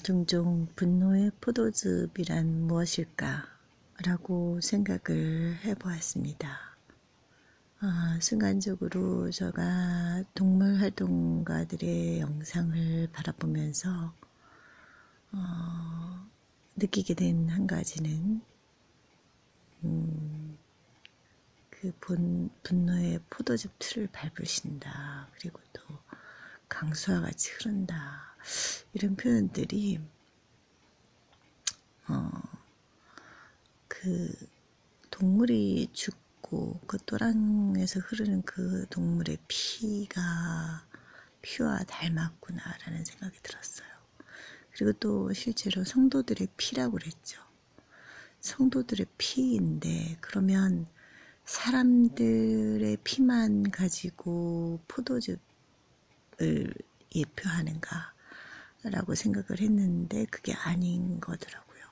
종종 분노의 포도즙이란 무엇일까? 라고 생각을 해보았습니다. 순간적으로 제가 동물 활동가들의 영상을 바라보면서 느끼게 된 한 가지는 그 분노의 포도즙 틀을 밟으신다. 그리고 또 강수와 같이 흐른다. 이런 표현들이 그 동물이 죽고 그 또랑에서 흐르는 그 동물의 피와 닮았구나라는 생각이 들었어요. 그리고 또 실제로 성도들의 피라고 그랬죠. 성도들의 피인데 그러면 사람들의 피만 가지고 포도즙을 예표하는가 라고 생각을 했는데 그게 아닌 거더라고요.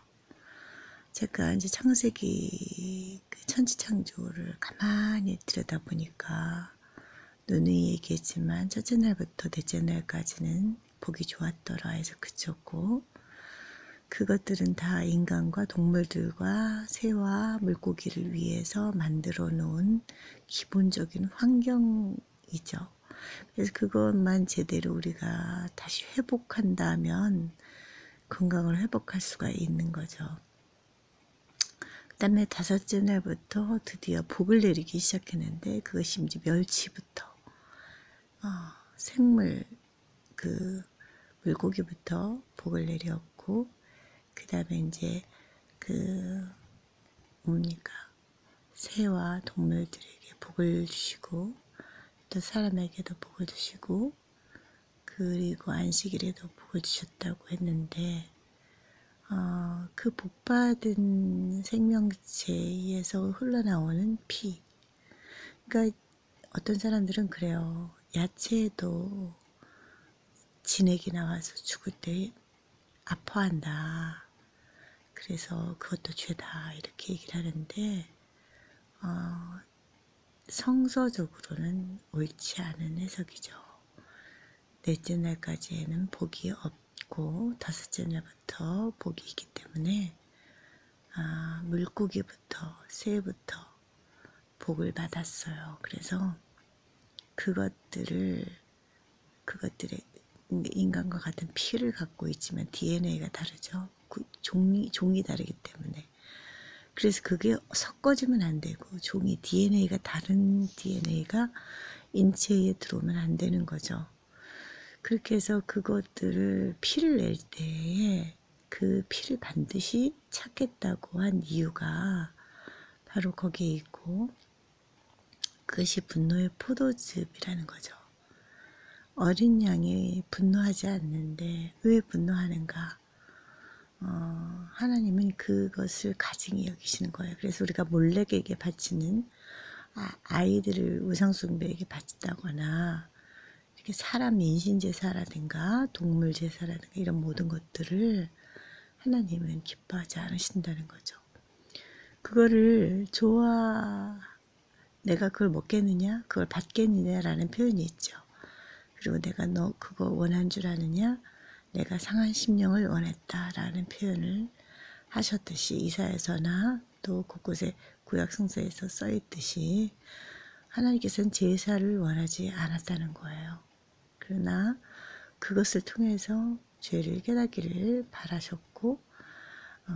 제가 이제 창세기 천지창조를 가만히 들여다보니까 누누이 얘기했지만 첫째 날부터 넷째 날까지는 보기 좋았더라 해서 그쳤고, 그것들은 다 인간과 동물들과 새와 물고기를 위해서 만들어 놓은 기본적인 환경이죠. 그래서 그것만 제대로 우리가 다시 회복한다면 건강을 회복할 수가 있는 거죠. 그 다음에 다섯째 날부터 드디어 복을 내리기 시작했는데 그것이 이제 멸치부터 생물 물고기부터 복을 내렸고, 그 다음에 이제 새와 동물들에게 복을 주시고 또 사람에게도 복을 주시고 그리고 안식일에도 복을 주셨다고 했는데 그 복받은 생명체에서 흘러나오는 피, 그러니까 어떤 사람들은 그래요. 야채도 진액이 나와서 죽을 때 아파한다. 그래서 그것도 죄다 이렇게 얘기를 하는데 성서적으로는 옳지 않은 해석이죠. 넷째 날까지에는 복이 없고 다섯째 날부터 복이 있기 때문에 물고기부터 새부터 복을 받았어요. 그래서 그것들의 인간과 같은 피를 갖고 있지만 DNA가 다르죠. 종이 다르기 때문에. 그래서 그게 섞어지면 안 되고 종이 DNA가 다른 DNA가 인체에 들어오면 안 되는 거죠. 그렇게 해서 그것들을 피를 낼 때에 그 피를 반드시 찾겠다고 한 이유가 바로 거기에 있고, 그것이 분노의 포도즙이라는 거죠. 어린 양이 분노하지 않는데 왜 분노하는가? 하나님은 그것을 가증히 여기시는 거예요. 그래서 우리가 몰렉에게 바치는 아이들을 우상숭배에게 바친다거나 이렇게 사람 인신제사라든가 동물제사라든가 이런 모든 것들을 하나님은 기뻐하지 않으신다는 거죠. 그거를 내가 그걸 먹겠느냐, 그걸 받겠느냐라는 표현이 있죠. 그리고 내가 너 그거 원한 줄 아느냐, 내가 상한 심령을 원했다라는 표현을 하셨듯이 이사야서나 또 곳곳에 구약 성서에서 써 있듯이 하나님께서는 제사를 원하지 않았다는 거예요. 그러나 그것을 통해서 죄를 깨닫기를 바라셨고,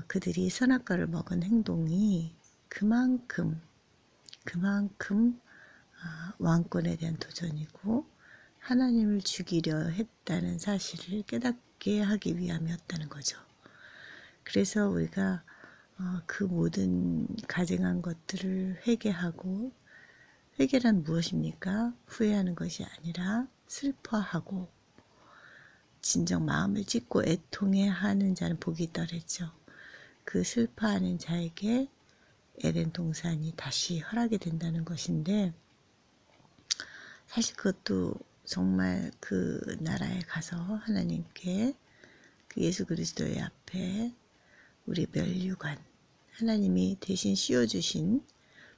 그들이 선악과를 먹은 행동이 그만큼 왕권에 대한 도전이고 하나님을 죽이려 했다는 사실을 깨닫게 하기 위함이었다는 거죠. 그래서 우리가 그 모든 가증한 것들을 회개하고, 회개란 무엇입니까? 후회하는 것이 아니라 슬퍼하고 진정 마음을 찢고 애통해하는 자는 복이 있다 그랬죠. 그 슬퍼하는 자에게 에덴 동산이 다시 허락이 된다는 것인데, 사실 그것도 정말 그 나라에 가서 하나님께 그 예수 그리스도의 앞에 우리 면류관, 하나님이 대신 씌워주신,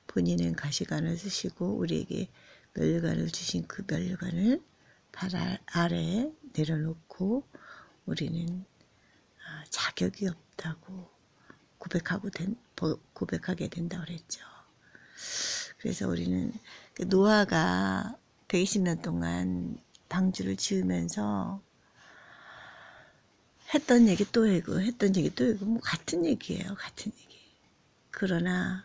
본인은 가시관을 쓰시고 우리에게 면류관을 주신 그 면류관을 발 아래에 내려놓고 우리는 자격이 없다고 고백하게 된다고 그랬죠. 그래서 우리는 그 노아가 120년 동안 방주를 지으면서 했던 얘기 또 하고 했던 얘기 또 하고 뭐 같은 얘기예요. 같은 얘기. 그러나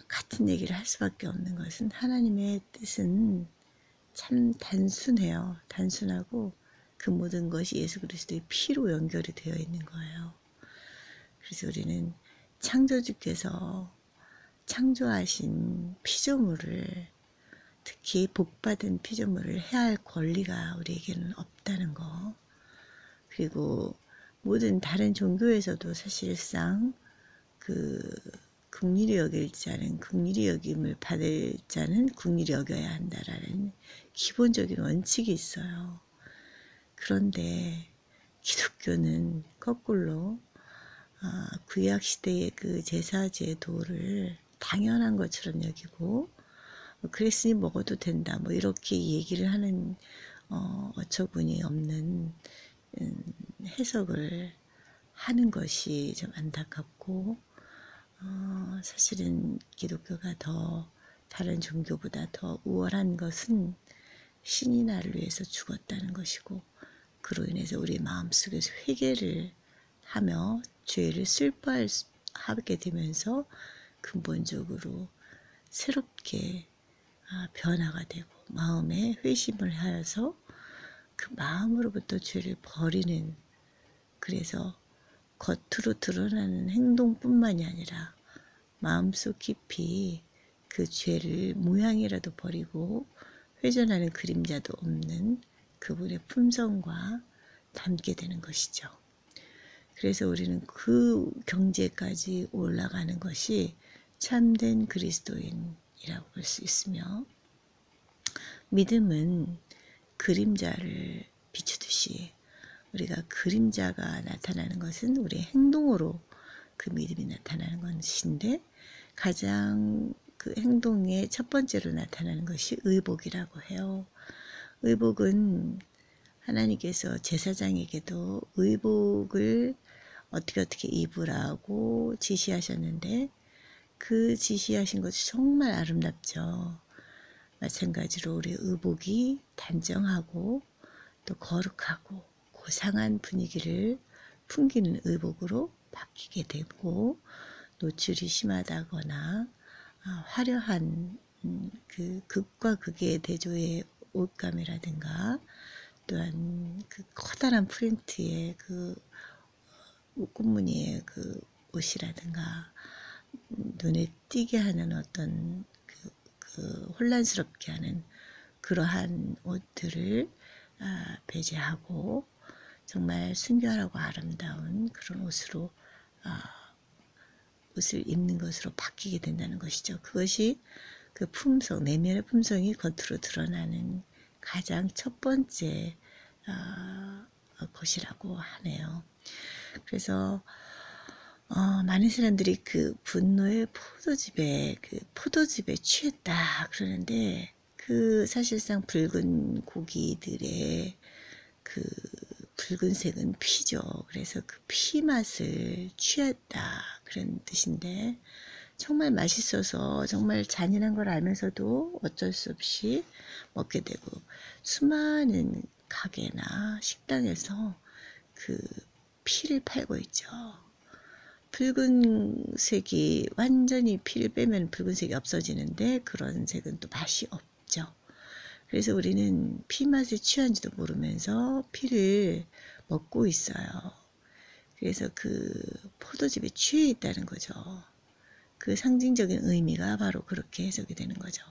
같은 얘기를 할 수밖에 없는 것은 하나님의 뜻은 참 단순해요. 단순하고 그 모든 것이 예수 그리스도의 피로 연결이 되어 있는 거예요. 그래서 우리는 창조주께서 창조하신 피조물을, 특히 복받은 피조물을 해할 권리가 우리에게는 없다는 거. 그리고 모든 다른 종교에서도 사실상 그 긍휼히 여길 자는 긍휼히 여김을 받을 자는 긍휼히 여겨야 한다라는 기본적인 원칙이 있어요. 그런데 기독교는 거꾸로 구약 시대의 그 제사 제도를 당연한 것처럼 여기고 그랬으니 먹어도 된다 뭐 이렇게 얘기를 하는 어처구니 없는 해석을 하는 것이 좀 안타깝고 사실은 기독교가 더 다른 종교보다 더 우월한 것은 신이 나를 위해서 죽었다는 것이고 그로 인해서 우리 마음속에서 회개를 하며 죄를 슬퍼하게 되면서 근본적으로 새롭게 변화가 되고 마음에 회심을 하여서 그 마음으로부터 죄를 버리는, 그래서 겉으로 드러나는 행동뿐만이 아니라 마음속 깊이 그 죄를 모양이라도 버리고 회전하는 그림자도 없는 그분의 품성과 닮게 되는 것이죠. 그래서 우리는 그 경지까지 올라가는 것이 참된 그리스도인이라고 볼 수 있으며, 믿음은 그림자를 비추듯이 우리가 그림자가 나타나는 것은 우리의 행동으로 그 믿음이 나타나는 것인데, 가장 그 행동의 첫 번째로 나타나는 것이 의복이라고 해요. 의복은 하나님께서 제사장에게도 의복을 어떻게 입으라고 지시하셨는데 그 지시하신 것이 정말 아름답죠. 마찬가지로 우리 의복이 단정하고 또 거룩하고 고상한 분위기를 풍기는 의복으로 바뀌게 되고, 노출이 심하다거나 화려한 그 극과 극의 대조의 옷감이라든가 또한 그 커다란 프린트의 그 꽃무늬의 그 옷이라든가 눈에 띄게 하는 어떤 그 혼란스럽게 하는 그러한 옷들을 배제하고 정말 순결하고 아름다운 그런 옷으로 옷을 입는 것으로 바뀌게 된다는 것이죠. 그것이 그 품성, 내면의 품성이 겉으로 드러나는 가장 첫 번째 것이라고 하네요. 그래서 많은 사람들이 그 분노의 포도즙에 취했다 그러는데, 그 사실상 붉은 고기들의 그 붉은색은 피죠. 그래서 그 피 맛을 취했다 그런 뜻인데, 정말 맛있어서 정말 잔인한 걸 알면서도 어쩔 수 없이 먹게 되고, 수많은 가게나 식당에서 그 피를 팔고 있죠. 붉은색이 완전히 피를 빼면 붉은색이 없어지는데 그런 색은 또 맛이 없죠. 그래서 우리는 피 맛에 취한지도 모르면서 피를 먹고 있어요. 그래서 그 포도즙에 취해 있다는 거죠. 그 상징적인 의미가 바로 그렇게 해석이 되는 거죠.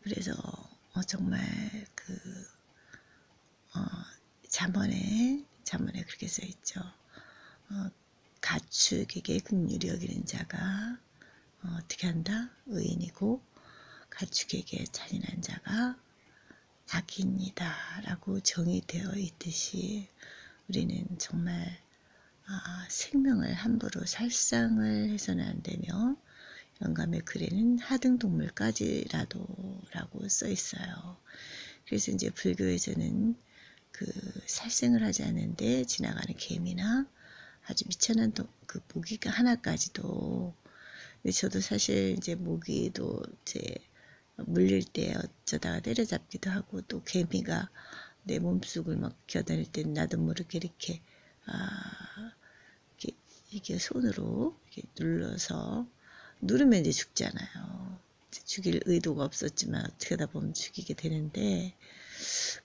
그래서 정말 그 잠언에 그렇게 써 있죠. 가축에게 긍휼히 여기는 자가 어떻게 한다? 의인이고 가축에게 잔인한 자가 악인이다 라고 정의되어 있듯이, 우리는 정말 생명을 함부로 살상을 해서는 안 되며, 영감의 글에는 하등동물까지라도 라고 써 있어요. 그래서 이제 불교에서는 그 살생을 하지 않는데 지나가는 개미나 아주 미천한 그 모기가 하나까지도. 근데 저도 사실 이제 모기도 이제 물릴 때 어쩌다가 때려잡기도 하고, 또 개미가 내 몸속을 막 겨다닐 때 나도 모르게 이렇게 이게 손으로 이렇게 눌러서 누르면 이제 죽잖아요. 죽일 의도가 없었지만 어떻게 하다 보면 죽이게 되는데,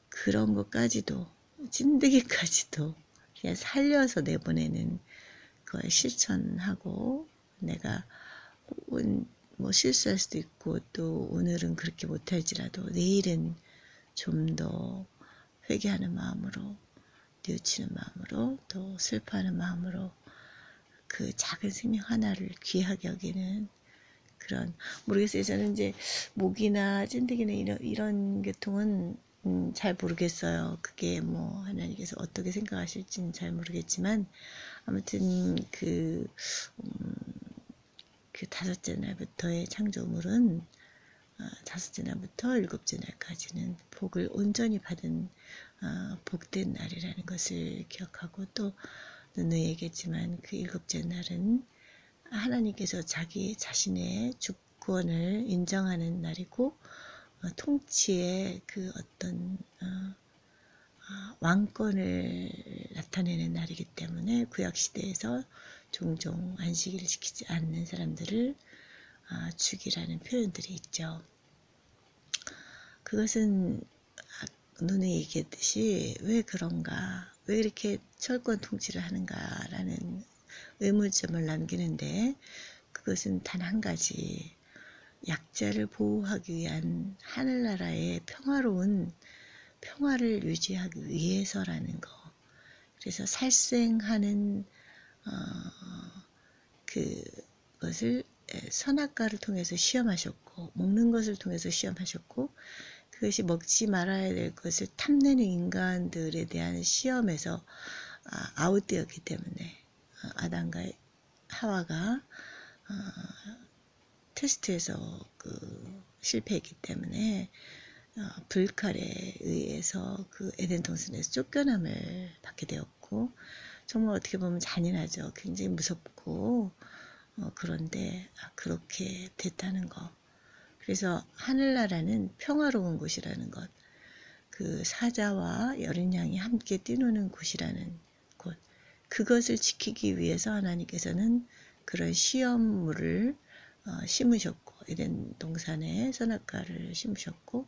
그런 것까지도, 찐득이까지도 그냥 살려서 내보내는 걸 실천하고, 내가 뭐 실수할 수도 있고, 또 오늘은 그렇게 못할지라도 내일은 좀 더 회개하는 마음으로, 뉘우치는 마음으로, 또 슬퍼하는 마음으로 그 작은 생명 하나를 귀하게 여기는 그런, 모르겠어요. 저는 이제 모기나 찐득이나 이런 계통은 잘 모르겠어요. 그게 뭐 하나님께서 어떻게 생각하실지는 잘 모르겠지만, 아무튼 그 다섯째 날부터의 창조물은 다섯째 날부터 일곱째 날까지는 복을 온전히 받은 복된 날이라는 것을 기억하고, 또 누누이 얘기했지만 그 일곱째 날은 하나님께서 자기 자신의 주권을 인정하는 날이고, 통치의 그 어떤 왕권을 나타내는 날이기 때문에, 구약시대에서 종종 안식일을 지키지 않는 사람들을 죽이라는 표현들이 있죠. 그것은 눈에 얘기했듯이 왜 그런가, 왜 이렇게 철권 통치를 하는가라는 의문점을 남기는데, 그것은 단 한 가지, 약자를 보호하기 위한 하늘나라의 평화를 유지하기 위해서라는 거. 그래서 살생하는 그것을 선악과를 통해서 시험하셨고, 먹는 것을 통해서 시험하셨고, 그것이 먹지 말아야 될 것을 탐내는 인간들에 대한 시험에서 아웃되었기 때문에, 아담과 하와가 테스트에서 실패했기 때문에 불칼에 의해서 그 에덴 동산에서 쫓겨남을 받게 되었고, 정말 어떻게 보면 잔인하죠. 굉장히 무섭고, 그런데 그렇게 됐다는 거. 그래서 하늘나라는 평화로운 곳이라는 것, 그 사자와 여린 양이 함께 뛰노는 곳이라는 곳, 그것을 지키기 위해서 하나님께서는 그런 시험물을 심으셨고, 에덴 동산에 선악과를 심으셨고,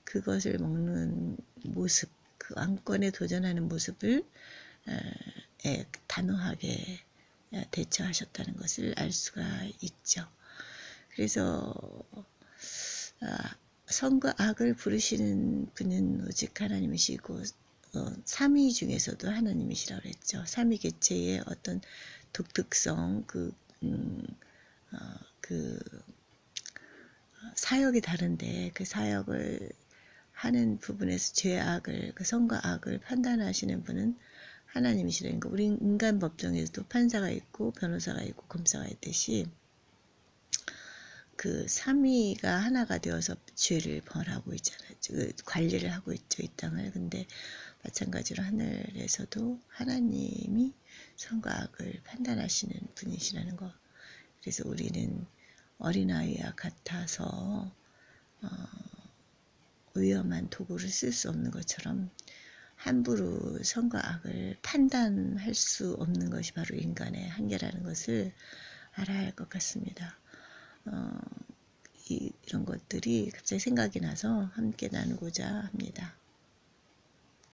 그것을 먹는 모습, 그 왕권에 도전하는 모습을 단호하게 대처하셨다는 것을 알 수가 있죠. 그래서 선과 악을 부르시는 분은 오직 하나님이시고, 삼위 중에서도 하나님이시라고 그랬죠. 삼위계체의 어떤 독특성, 사역이 다른데, 그 사역을 하는 부분에서 죄악을, 그 선과 악을 판단하시는 분은 하나님이시라는 거. 우리 인간 법정에서도 판사가 있고 변호사가 있고 검사가 있듯이, 그 삼위가 하나가 되어서 죄를 벌하고 있잖아요. 관리를 하고 있죠, 이 땅을. 근데 마찬가지로 하늘에서도 하나님이 선과 악을 판단하시는 분이시라는 거. 그래서 우리는 어린아이와 같아서 위험한 도구를 쓸 수 없는 것처럼 함부로 선과 악을 판단할 수 없는 것이 바로 인간의 한계라는 것을 알아야 할 것 같습니다. 이런 것들이 갑자기 생각이 나서 함께 나누고자 합니다.